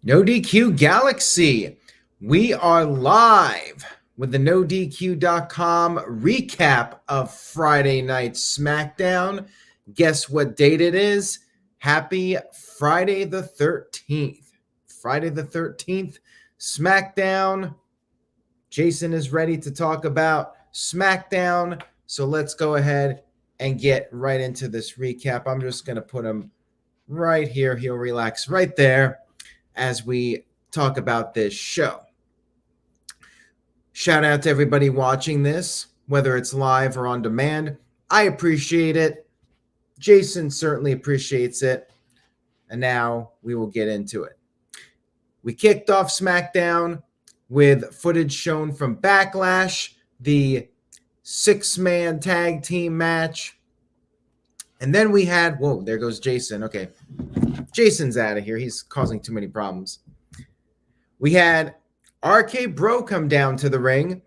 NoDQ Galaxy. We are live with the NoDQ.com recap of Friday Night Smackdown. Guess what date it is? Happy Friday the 13th. Friday the 13th, Smackdown. Jason is ready to talk about Smackdown. So let's go ahead and get right into this recap. I'm just going to put him right here. He'll relax right there as we talk about this show. Shout out to everybody watching this, whether it's live or on demand. I appreciate it. Jason certainly appreciates it. And now we will get into it. We kicked off SmackDown with footage shown from Backlash, the 6-man tag team match. And then we had, whoa, there goes Jason. Okay. Jason's out of here. He's causing too many problems. We had RK Bro come down to the ring.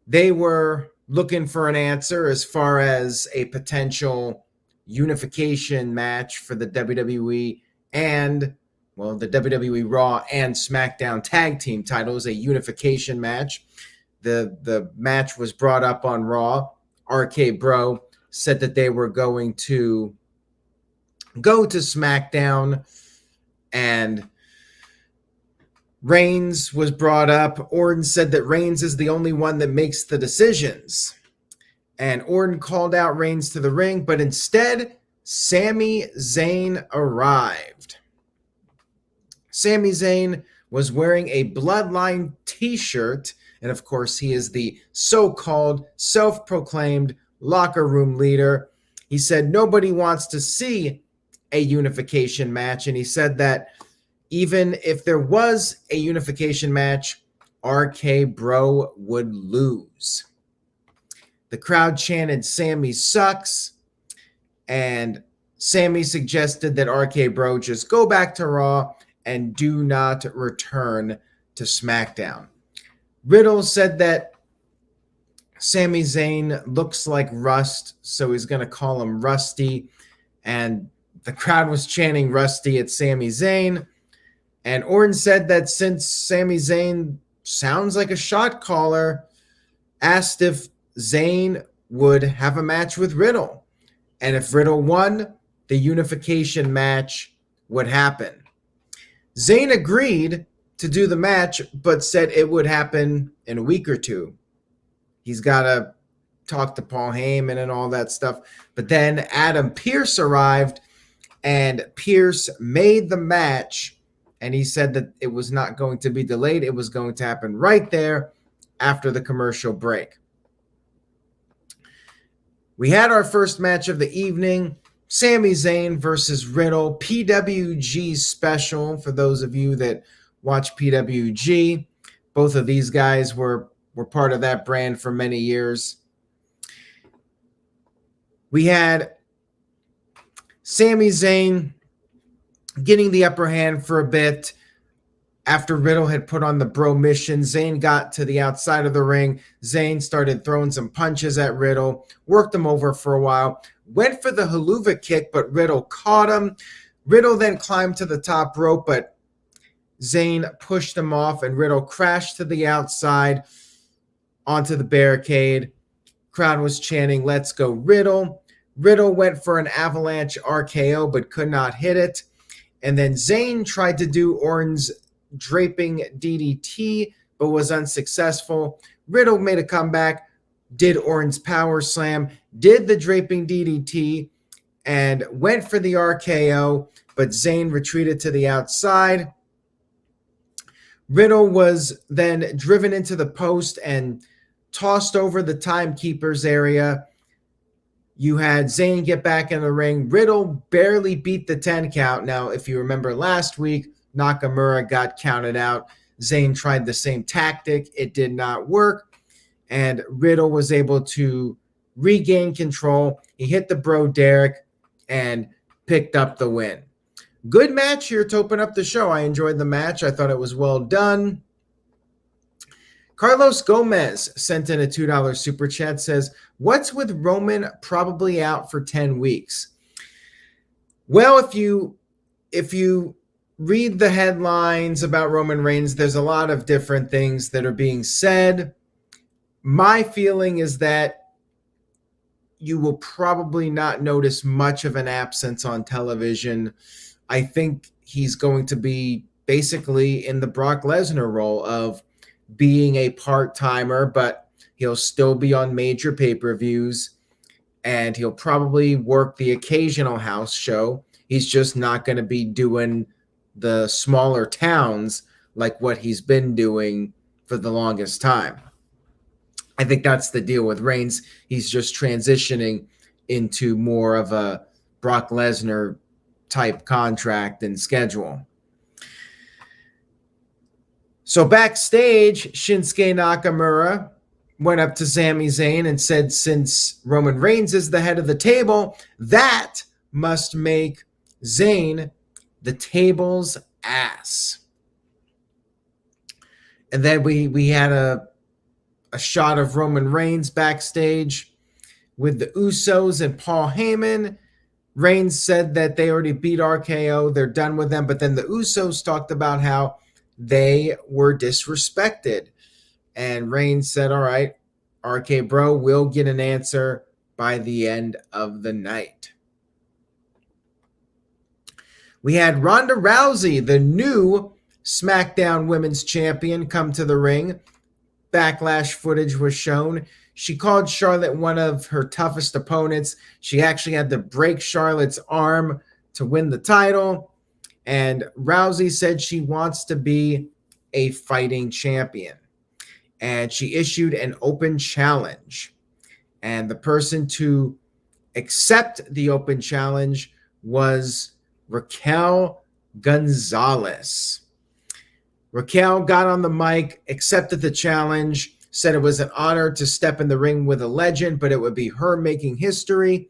They were looking for an answer as far as a potential unification match for the WWE and, well, the WWE Raw and SmackDown tag team titles, a unification match. The match was brought up on Raw. RK Bro said that they were going to go to SmackDown, and Reigns was brought up. Orton said that Reigns is the only one that makes the decisions. And Orton called out Reigns to the ring, but instead, Sami Zayn arrived. Sami Zayn was wearing a bloodline t-shirt, and of course, he is the so-called self-proclaimed locker room leader. He said nobody wants to see a unification match, and he said that even if there was a unification match, RK Bro would lose. The crowd chanted Sami sucks, and Sami suggested that RK Bro just go back to Raw and do not return to SmackDown. Riddle said that Sami Zayn looks like Rust, so he's going to call him Rusty, and the crowd was chanting Rusty at Sami Zayn. And Orton said that since Sami Zayn sounds like a shot caller, asked if Zayn would have a match with Riddle. And if Riddle won, the unification match would happen. Zayn agreed to do the match, but said it would happen in a week or two. He's got to talk to Paul Heyman and all that stuff. But then Adam Pearce arrived, and Pearce made the match, and he said that it was not going to be delayed. It was going to happen right there after the commercial break. We had our first match of the evening, Sami Zayn versus Riddle, PWG special for those of you that watch PWG. Both of these guys were part of that brand for many years. We had Sami Zayn getting the upper hand for a bit after Riddle had put on the bro mission. Zayn got to the outside of the ring. Zayn started throwing some punches at Riddle, worked him over for a while, went for the haluva kick, but Riddle caught him. Riddle then climbed to the top rope, but Zayn pushed him off, and Riddle crashed to the outside onto the barricade. Crowd was chanting, "Let's go Riddle." Riddle went for an avalanche RKO, but could not hit it. And then Zayn tried to do Orton's draping DDT, but was unsuccessful. Riddle made a comeback, did Orton's power slam, did the draping DDT, and went for the RKO, but Zayn retreated to the outside. Riddle was then driven into the post and tossed over the timekeepers area. You had Zayn get back in the ring. Riddle barely beat the 10 count. Now, if you remember last week, Nakamura got counted out. Zayn tried the same tactic. It did not work. And Riddle was able to regain control. He hit the bro Derek and picked up the win. Good match here to open up the show. I enjoyed the match. I thought it was well done. Carlos Gomez sent in a $2 super chat, says, "What's with Roman probably out for 10 weeks?" Well, if you read the headlines about Roman Reigns, there's a lot of different things that are being said. My feeling is that you will probably not notice much of an absence on television. I think he's going to be basically in the Brock Lesnar role of being a part-timer, but he'll still be on major pay-per-views, and he'll probably work the occasional house show. He's just not going to be doing the smaller towns like what he's been doing for the longest time. I think that's the deal with Reigns. He's just transitioning into more of a Brock Lesnar type contract and schedule. So backstage, Shinsuke Nakamura went up to Sami Zayn and said, since Roman Reigns is the head of the table, that must make Zayn the table's ass. And then we had a shot of Roman Reigns backstage with the Usos and Paul Heyman. Reigns said that they already beat RKO. They're done with them. But then the Usos talked about how they were disrespected. And Reigns said, all right, RK Bro, we'll get an answer by the end of the night. We had Ronda Rousey, the new SmackDown Women's Champion, come to the ring. Backlash footage was shown. She called Charlotte one of her toughest opponents. She actually had to break Charlotte's arm to win the title. And Rousey said she wants to be a fighting champion. And she issued an open challenge. And the person to accept the open challenge was Raquel Gonzalez. Raquel got on the mic, accepted the challenge, said it was an honor to step in the ring with a legend, but it would be her making history.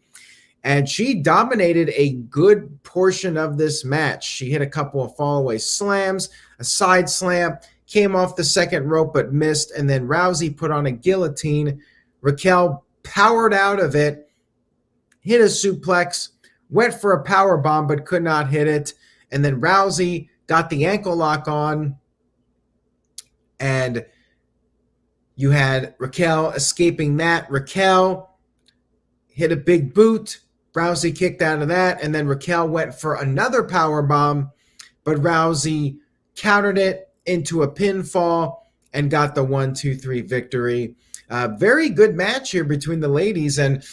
And she dominated a good portion of this match. She hit a couple of fallaway slams, a side slam, came off the second rope but missed, and then Rousey put on a guillotine. Raquel powered out of it, hit a suplex, went for a power bomb but could not hit it, and then Rousey got the ankle lock on, and you had Raquel escaping that. Raquel hit a big boot. Rousey kicked out of that, and then Raquel went for another power bomb, but Rousey countered it into a pinfall and got the 1-2-3 victory. Very good match here between the ladies, and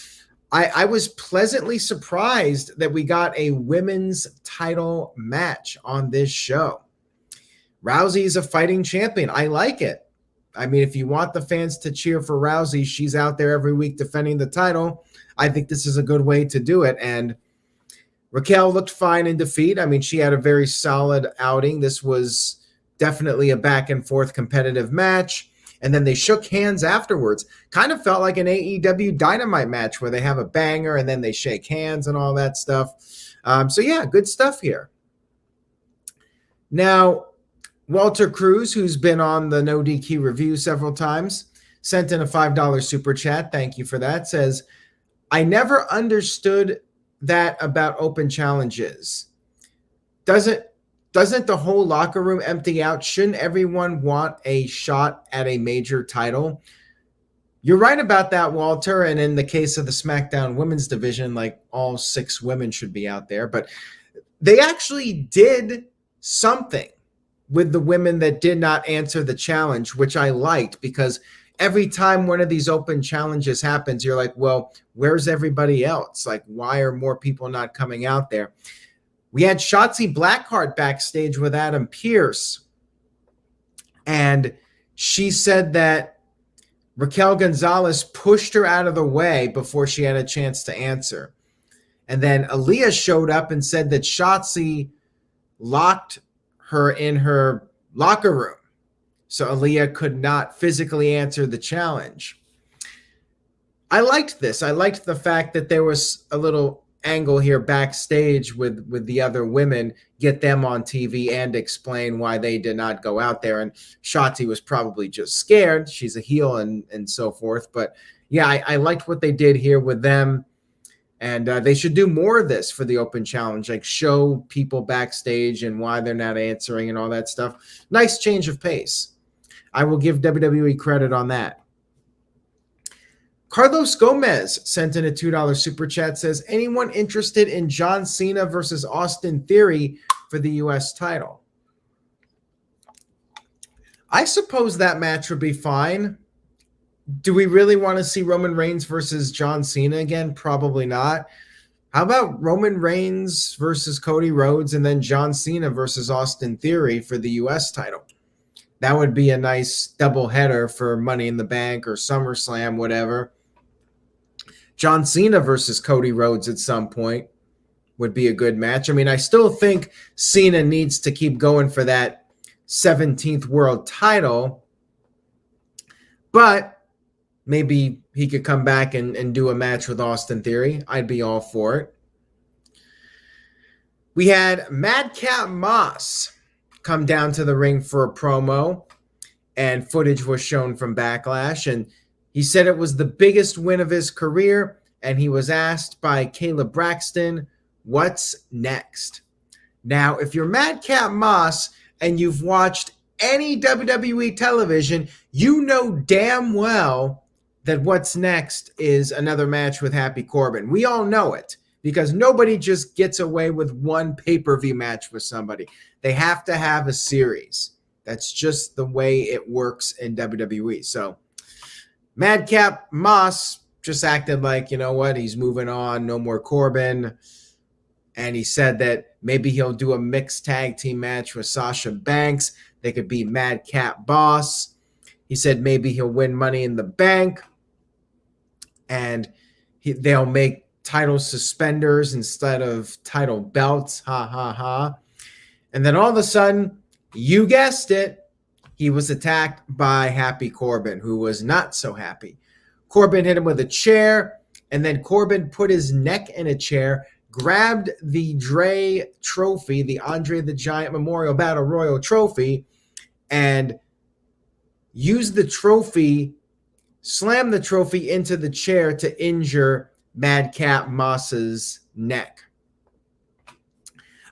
I was pleasantly surprised that we got a women's title match on this show. Rousey is a fighting champion. I like it. I mean, if you want the fans to cheer for Rousey, she's out there every week defending the title. I think this is a good way to do it. And Raquel looked fine in defeat. I mean, she had a very solid outing. This was definitely a back and forth competitive match. And then they shook hands afterwards. Kind of felt like an AEW Dynamite match where they have a banger and then they shake hands and all that stuff. So yeah, good stuff here. Now, Walter Cruz, who's been on the NoDQ review several times, sent in a $5 super chat. Thank you for that. Says, I never understood that about open challenges. Doesn't the whole locker room empty out? Shouldn't everyone want a shot at a major title? You're right about that, Walter. And in the case of the SmackDown women's division, like all 6 women should be out there. But they actually did something with the women that did not answer the challenge, which I liked, because every time one of these open challenges happens, you're like, well, where's everybody else? Like, why are more people not coming out there? We had Shotzi Blackheart backstage with Adam Pearce, and she said that Raquel Gonzalez pushed her out of the way before she had a chance to answer. And then Aaliyah showed up and said that Shotzi locked her in her locker room, so Aaliyah could not physically answer the challenge. I liked this. I liked the fact that there was a little angle here backstage with the other women, get them on TV and explain why they did not go out there. And Shotzi was probably just scared. She's a heel and so forth. But yeah, I liked what they did here with them. And they should do more of this for the Open Challenge, like show people backstage and why they're not answering and all that stuff. Nice change of pace. I will give WWE credit on that. Carlos Gomez sent in a $2 super chat, says, anyone interested in John Cena versus Austin Theory for the U.S. title? I suppose that match would be fine. Do we really want to see Roman Reigns versus John Cena again? Probably not. How about Roman Reigns versus Cody Rhodes and then John Cena versus Austin Theory for the U.S. title? That would be a nice double header for Money in the Bank or SummerSlam, whatever. John Cena versus Cody Rhodes at some point would be a good match. I mean, I still think Cena needs to keep going for that 17th world title, but maybe he could come back and do a match with Austin Theory. I'd be all for it. We had Madcap Moss come down to the ring for a promo, and footage was shown from Backlash, and he said it was the biggest win of his career, and he was asked by Kayla Braxton, what's next? Now, if you're Madcap Moss and you've watched any WWE television, you know damn well that what's next is another match with Happy Corbin. We all know it because nobody just gets away with one pay-per-view match with somebody. They have to have a series. That's just the way it works in WWE. So Madcap Moss just acted like, you know what, he's moving on, no more Corbin. And he said that maybe he'll do a mixed tag team match with Sasha Banks. They could be Madcap Boss. He said maybe he'll win Money in the Bank. And they'll make title suspenders instead of title belts. Ha, ha, ha. And then all of a sudden, you guessed it, he was attacked by Happy Corbin, who was not so happy. Corbin hit him with a chair, and then Corbin put his neck in a chair, grabbed the Dre trophy, the Andre the Giant Memorial Battle Royal trophy, and used the trophy, slammed the trophy into the chair to injure Madcap Moss's neck.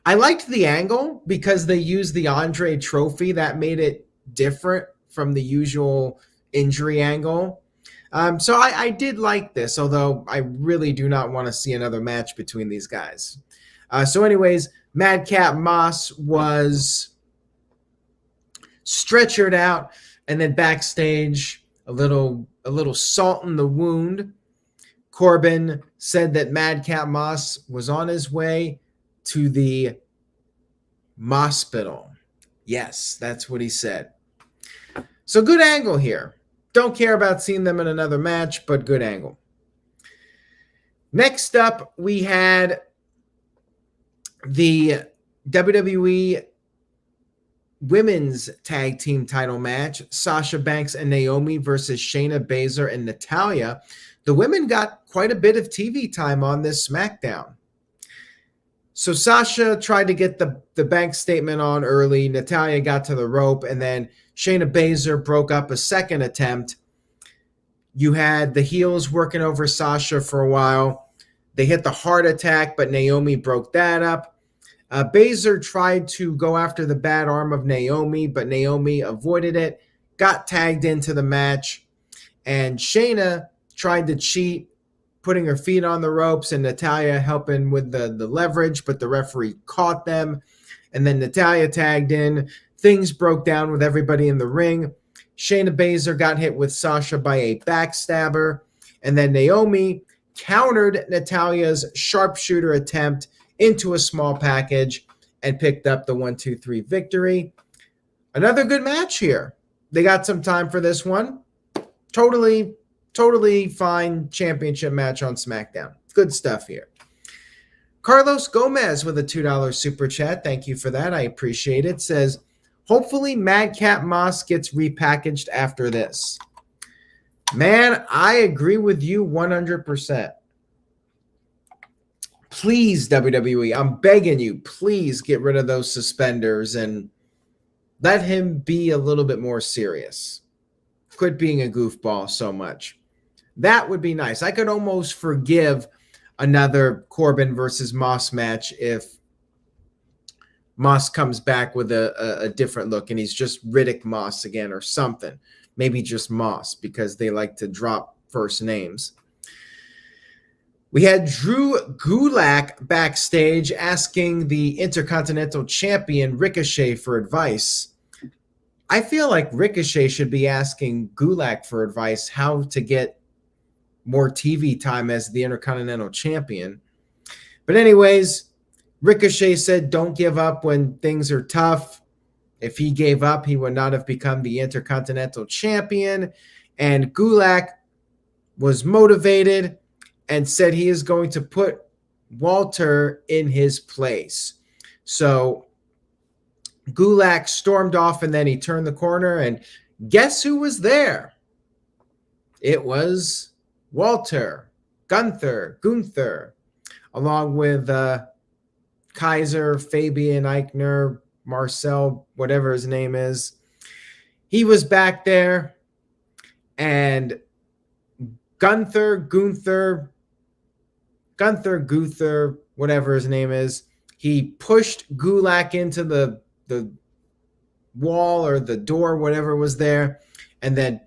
I liked the angle because they used the Andre trophy. That made it different from the usual injury angle. So I did like this, although I really do not want to see another match between these guys. So anyways, Madcap Moss was stretchered out, and then backstage, a little salt in the wound. Corbin said that Madcap Moss was on his way to the Mospital. Yes, that's what he said. So good angle here. Don't care about seeing them in another match, but good angle. Next up, we had the WWE Women's Tag Team title match, Sasha Banks and Naomi versus Shayna Baszler and Natalya. The women got quite a bit of TV time on this SmackDown. So Sasha tried to get the Banks statement on early. Natalya got to the rope, and then Shayna Baszler broke up a second attempt. You had the heels working over Sasha for a while. They hit the heart attack, but Naomi broke that up. Baszler tried to go after the bad arm of Naomi, but Naomi avoided it, got tagged into the match, and Shayna tried to cheat, putting her feet on the ropes, and Natalya helping with the leverage, but the referee caught them, and then Natalya tagged in. Things broke down with everybody in the ring. Shayna Baszler got hit with Sasha by a backstabber, and then Naomi countered Natalya's sharpshooter attempt into a small package and picked up the 1-2-3 victory. Another good match here. They got some time for this one. Totally fine championship match on SmackDown. Good stuff here. Carlos Gomez with a $2 super chat. Thank you for that. I appreciate it. Says, hopefully Madcap Moss gets repackaged after this. Man, I agree with you 100%. Please, WWE, I'm begging you, please get rid of those suspenders and let him be a little bit more serious. Quit being a goofball so much. That would be nice. I could almost forgive another Corbin versus Moss match if Moss comes back with a different look and he's just Riddick Moss again or something. Maybe just Moss because they like to drop first names. We had Drew Gulak backstage asking the Intercontinental Champion Ricochet for advice. I feel like Ricochet should be asking Gulak for advice how to get more TV time as the Intercontinental Champion. But anyways, Ricochet said don't give up when things are tough. If he gave up, he would not have become the Intercontinental Champion. And Gulak was motivated and said he is going to put Walter in his place. So Gulak stormed off and then he turned the corner and guess who was there? It was Walter, Gunther, along with Kaiser, Fabian Eichner, Marcel, whatever his name is. He was back there and Gunther, whatever his name is, he pushed Gulak into the wall or the door, whatever was there, and then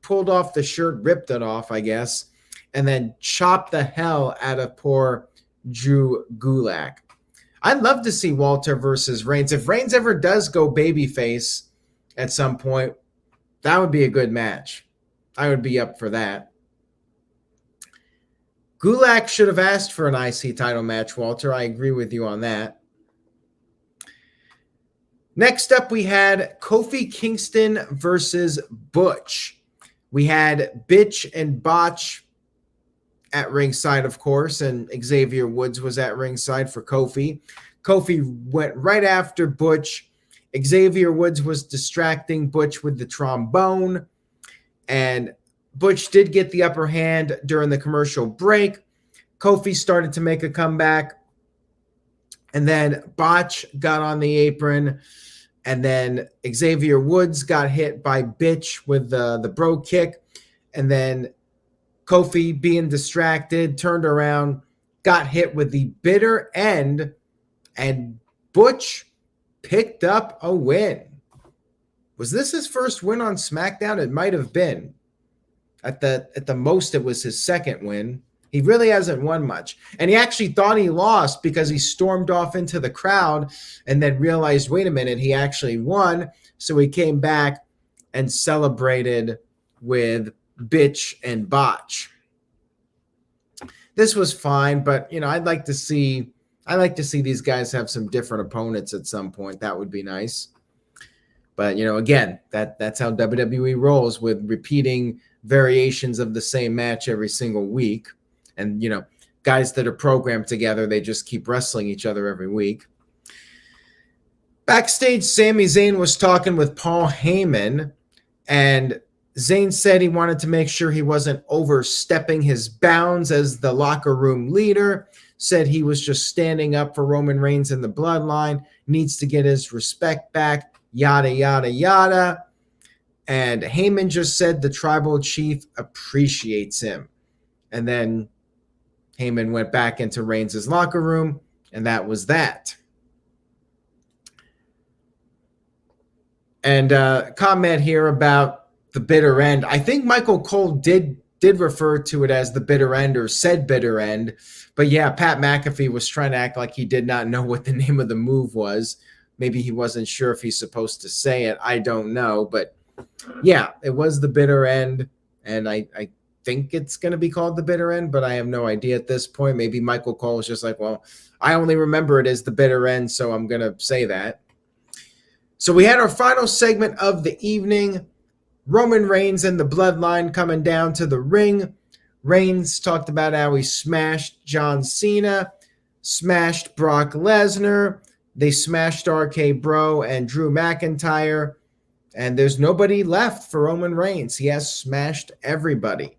pulled off the shirt, ripped it off, I guess, and then chopped the hell out of poor Drew Gulak. I'd love to see Walter versus Reigns. If Reigns ever does go babyface at some point, that would be a good match. I would be up for that. Gulak should have asked for an IC title match, Walter. I agree with you on that. Next up, we had Kofi Kingston versus Butch. We had Bitch and Botch at ringside, of course, and Xavier Woods was at ringside for Kofi. Kofi went right after Butch. Xavier Woods was distracting Butch with the trombone, and Butch did get the upper hand during the commercial break. Kofi started to make a comeback, and then Botch got on the apron, and then Xavier Woods got hit by Bitch with the bro kick, and then Kofi, being distracted, turned around, got hit with the bitter end, and Butch picked up a win. Was this his first win on SmackDown? It might have been. At the most, it was his second win. He really hasn't won much. And he actually thought he lost because he stormed off into the crowd and then realized, wait a minute, he actually won. So he came back and celebrated with Bitch and Botch. This was fine, but I'd like to see these guys have some different opponents at some point. That would be nice. But again, that's how WWE rolls, with repeating variations of the same match every single week. And guys that are programmed together, they just keep wrestling each other every week. Backstage, Sami Zayn was talking with Paul Heyman, and Zayn said he wanted to make sure he wasn't overstepping his bounds as the locker room leader, said he was just standing up for Roman Reigns and the bloodline, needs to get his respect back, yada, yada, yada. And Heyman just said the tribal chief appreciates him. And then Heyman went back into Reigns' locker room, and that was that. And comment here about the bitter end. I think Michael Cole did refer to it as the bitter end, or said bitter end. But yeah, Pat McAfee was trying to act like he did not know what the name of the move was. Maybe he wasn't sure if he's supposed to say it. I don't know. But yeah, it was the bitter end. And I think it's going to be called the bitter end, but I have no idea at this point. Maybe Michael Cole is just like, well, I only remember it as the bitter end, so I'm going to say that. So we had our final segment of the evening. Roman Reigns and the bloodline coming down to the ring. Reigns talked about how he smashed John Cena, smashed Brock Lesnar. They smashed RK Bro and Drew McIntyre. And there's nobody left for Roman Reigns. He has smashed everybody.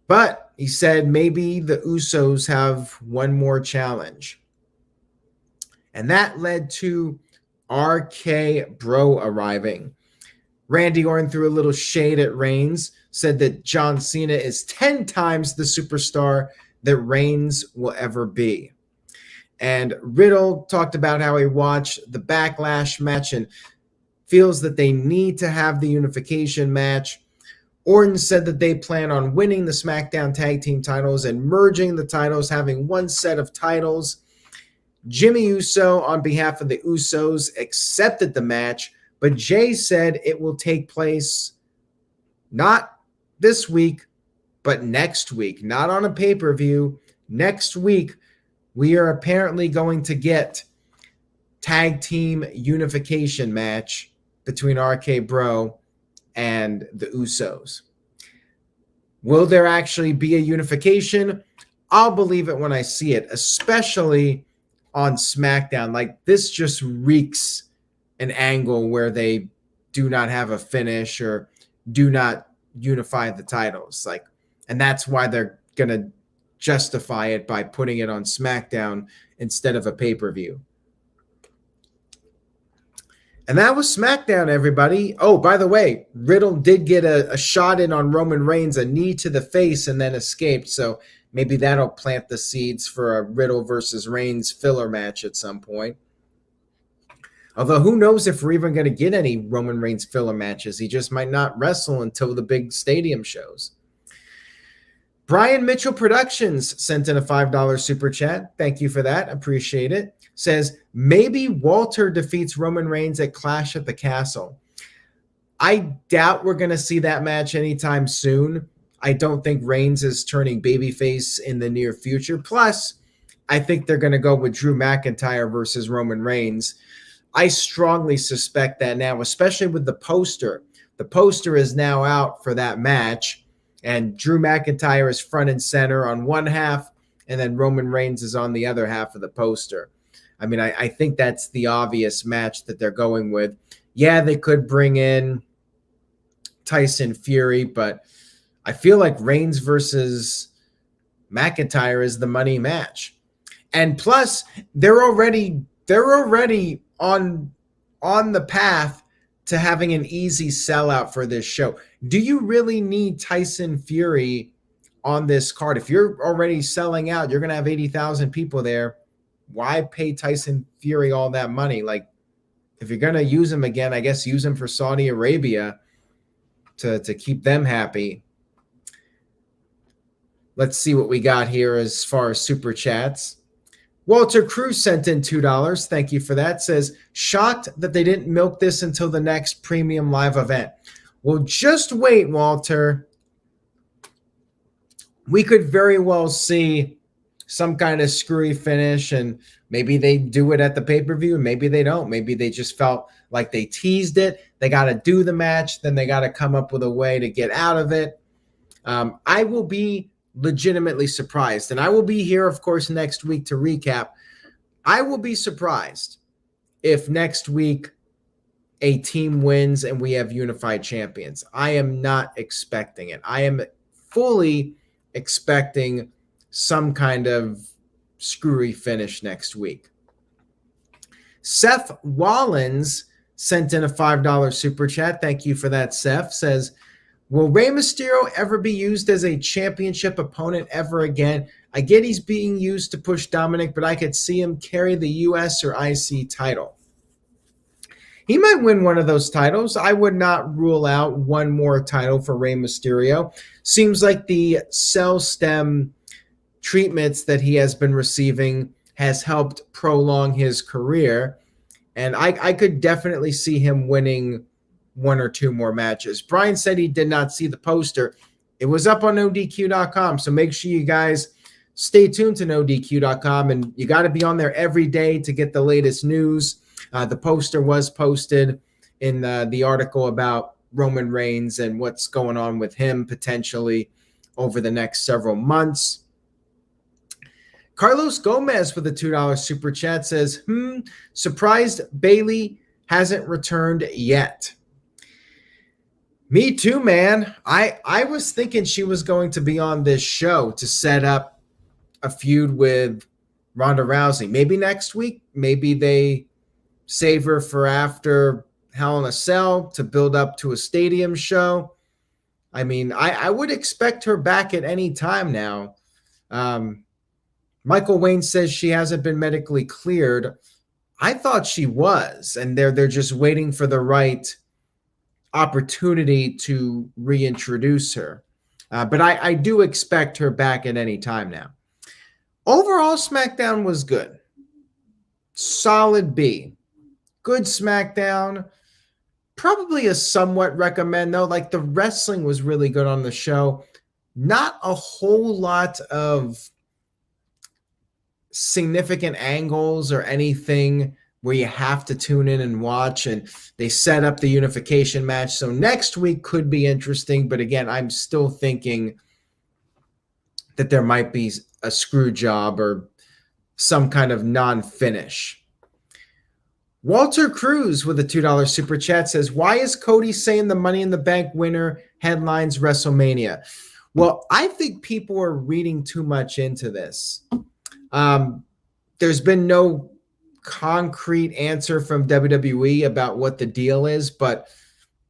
But he said maybe the Usos have one more challenge. And that led to RK Bro arriving. Randy Orton threw a little shade at Reigns, said that John Cena is 10 times the superstar that Reigns will ever be. And Riddle talked about how he watched the Backlash match and feels that they need to have the unification match. Orton said that they plan on winning the SmackDown Tag Team titles and merging the titles, having one set of titles. Jimmy Uso, on behalf of the Usos, accepted the match, but Jay said it will take place not this week, but next week. Not on a pay-per-view. Next week, we are apparently going to get tag team unification match between RK Bro and the Usos. Will there actually be a unification? I'll believe it when I see it, especially on SmackDown. Like, this just reeks an angle where they do not have a finish or do not unify the titles. Like, and that's why they're going to justify it by putting it on SmackDown instead of a pay-per-view. And that was SmackDown, everybody. Oh, by the way, Riddle did get a shot in on Roman Reigns, a knee to the face, and then escaped. So maybe that'll plant the seeds for a Riddle versus Reigns filler match at some point. Although who knows if we're even going to get any Roman Reigns filler matches. He just might not wrestle until the big stadium shows. Brian Mitchell Productions sent in a $5 super chat. Thank you for that. Appreciate it. Says, maybe Walter defeats Roman Reigns at Clash at the Castle. I doubt we're going to see that match anytime soon. I don't think Reigns is turning babyface in the near future. Plus, I think they're going to go with Drew McIntyre versus Roman Reigns. I strongly suspect that now, especially with the poster. The poster is now out for that match, and Drew McIntyre is front and center on one half, and then Roman Reigns is on the other half of the poster. I mean, I think that's the obvious match that they're going with. Yeah, they could bring in Tyson Fury, but I feel like Reigns versus McIntyre is the money match. And plus, they're already on the path to having an easy sellout for this show. Do you really need Tyson Fury on this card? If you're already selling out, you're going to have 80,000 people there. Why pay Tyson Fury all that money? Like, if you're going to use him again, I guess use him for Saudi Arabia to keep them happy. Let's see what we got here as far as super chats. Walter Cruz sent in $2. Thank you for that. Says, shocked that they didn't milk this until the next premium live event. Well, just wait, Walter. We could very well see some kind of screwy finish, and maybe they do it at the pay-per-view, and maybe they don't. Maybe they just felt like they teased it. They got to do the match, then they got to come up with a way to get out of it. I will be legitimately surprised, and I will be here, of course, next week to recap. I will be surprised if next week a team wins and we have unified champions. I am not expecting it. I am fully expecting some kind of screwy finish next week. Seth Wallens sent in a $5 super chat. Thank you for that, Seth. Says, will Rey Mysterio ever be used as a championship opponent ever again? I get he's being used to push Dominic, but I could see him carry the US or IC title. He might win one of those titles. I would not rule out one more title for Rey Mysterio. Seems like the cell stem treatments that he has been receiving has helped prolong his career. And I could definitely see him winning one or two more matches. Brian said he did not see the poster. It was up on NoDQ.com. So make sure you guys stay tuned to NoDQ.com. And you got to be on there every day to get the latest news. The poster was posted in the article about Roman Reigns and what's going on with him potentially over the next several months. Carlos Gomez with a $2 super chat says, surprised Bayley hasn't returned yet. Me too, man. I was thinking she was going to be on this show to set up a feud with Ronda Rousey. Maybe next week. Maybe they save her for after Hell in a Cell to build up to a stadium show. I mean, I would expect her back at any time now. Michael Wayne says she hasn't been medically cleared. I thought she was, and they're just waiting for the right opportunity to reintroduce her. But I do expect her back at any time now. Overall, SmackDown was good. Solid B. Good SmackDown. Probably a somewhat recommend, though. Like, the wrestling was really good on the show. Not a whole lot of significant angles or anything where you have to tune in and watch, and they set up the unification match. So next week could be interesting, but again, I'm still thinking that there might be a screw job or some kind of non-finish. Walter Cruz with a $2 super chat says, why is Cody saying the Money in the Bank winner headlines WrestleMania? Well, I think people are reading too much into this. There's been no concrete answer from WWE about what the deal is, but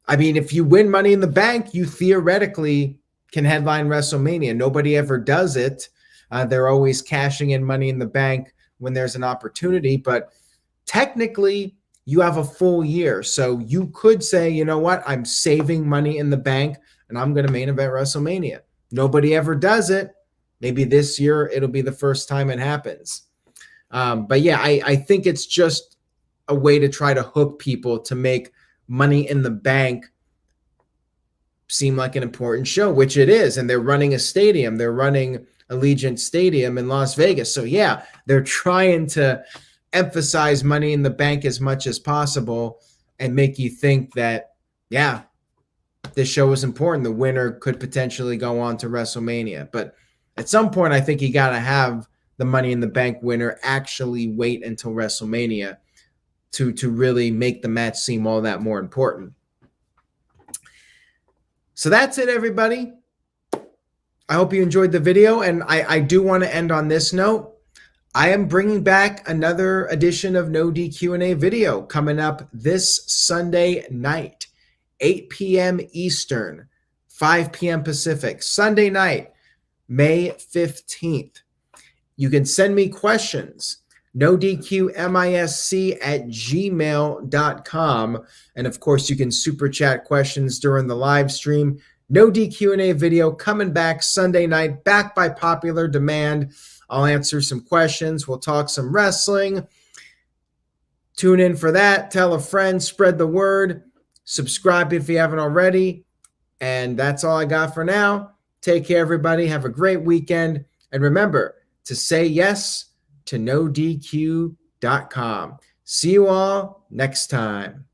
I mean, if you win Money in the Bank, you theoretically can headline WrestleMania. Nobody ever does it. They're always cashing in Money in the Bank when there's an opportunity, but technically you have a full year. So you could say, you know what, I'm saving Money in the Bank and I'm going to main event WrestleMania. Nobody ever does it. Maybe this year it'll be the first time it happens. But yeah, I think it's just a way to try to hook people to make Money in the Bank seem like an important show, which it is. And they're running a stadium. They're running Allegiant Stadium in Las Vegas. So yeah, they're trying to emphasize Money in the Bank as much as possible and make you think that, yeah, this show is important. The winner could potentially go on to WrestleMania. But at some point, I think you got to have the Money in the Bank winner actually wait until WrestleMania to really make the match seem all that more important. So that's it, everybody. I hope you enjoyed the video, and I do want to end on this note. I am bringing back another edition of No DQ&A video coming up this Sunday night, 8 p.m. Eastern, 5 p.m. Pacific, Sunday night, May 15th. You can send me questions, nodqmisc@gmail.com. And of course, you can super chat questions during the live stream. No DQ&A video coming back Sunday night, back by popular demand. I'll answer some questions. We'll talk some wrestling. Tune in for that. Tell a friend. Spread the word. Subscribe if you haven't already. And that's all I got for now. Take care, everybody. Have a great weekend. And remember to say yes to NoDQ.com. See you all next time.